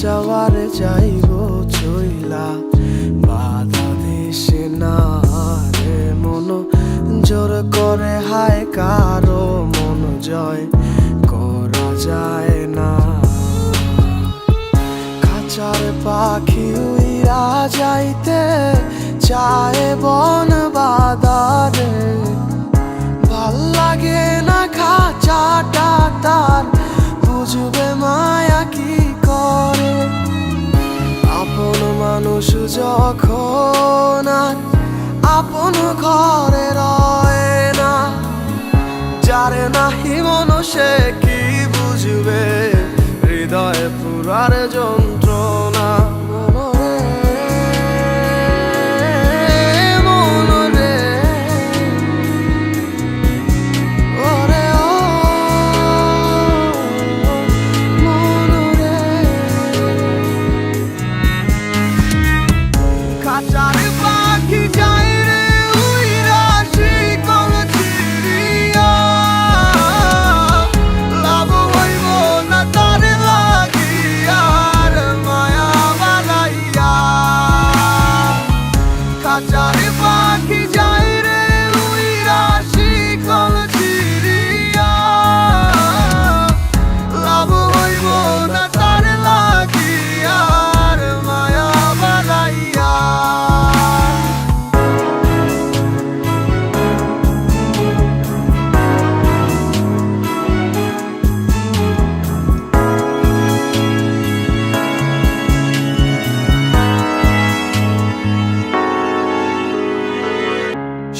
যাওয়ারে যাইব চইলা, বাধা দিছে না রে মন জোর করে, হায় কারো মন জয় করা যায় না। খাঁচার পাখি উইরা যাইতে চায় বন বাদারে, ভাল লাগে না খাঁচাটা তার, বুঝবে মায়া কি করে। আপন মানুষ যখন আর আপন ঘরে রয় না, যারে নাহি মন সে কি বুঝবে হৃদয়ে পুরার যন্ত্রণা। খাঁচার পাখি যায় রে উইরা শিকল ছিড়িয়া, লাভ হইব না তার লাগিয়া আর মায়া বানাইয়া। খাঁচার পাখি যায় রে উইরা শিকল ছিড়িয়া, লাভ হইব না তার লাগিয়া আর মায়া বানাইয়া।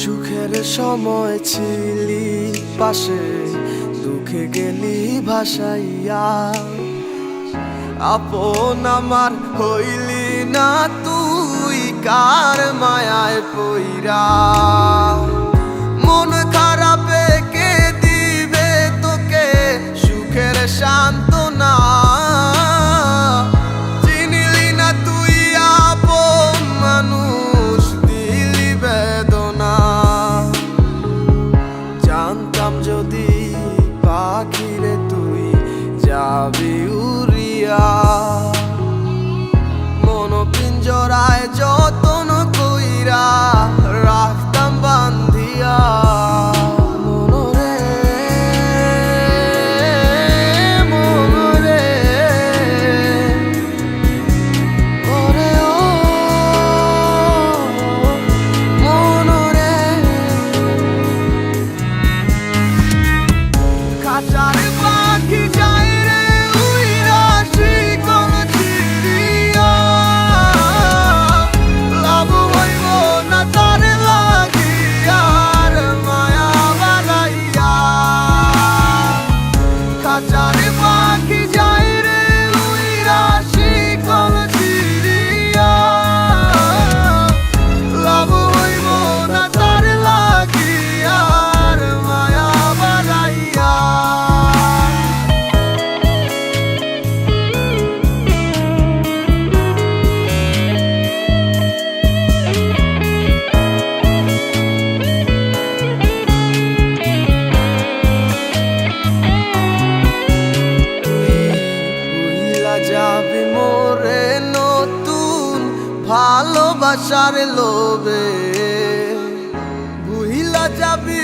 সুখের সময় ছিলি পাশে, দুঃখে গেলি ভাসাইয়া, আপন আমার হইলি না তুই কার মায়ায় পইরা। মন খারাপে কে দিবে তোকে সুখের সান্ত্বনা, চিনিলি না তুই আপন মানুষ দিলি বেদনা। জানতাম যদি পাখিরে তুই যাবি উড়িয়া, মন পিঞ্জরায় যতন কইরা রাখতাম বান্ধিয়া। খাঁচার পাখি যায় রে উইরা শিকল ছিড়িয়া, লাভ হইব না তার লাগিয়া আর মায়া বানাইয়া। খাঁচার পাখি যায় রে উইরা শিকল ছিড়িয়া, লাভ হইব না তার লাগিয়া আর মায়া বানাইয়া। যাবি মোরে নতুন ভালোবাসার লোভে, ভুইলা যাবি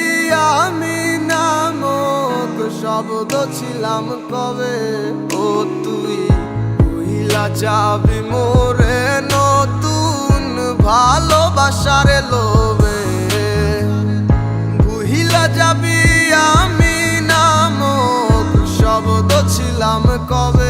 আমি নামক শব্দ ছিলাম কবে। ও তুই ভুইলা যাবি মোরে নতুন ভালোবাসার লোভে, ভুইলা যাবি আমি নামক শব্দ ছিলাম কবে।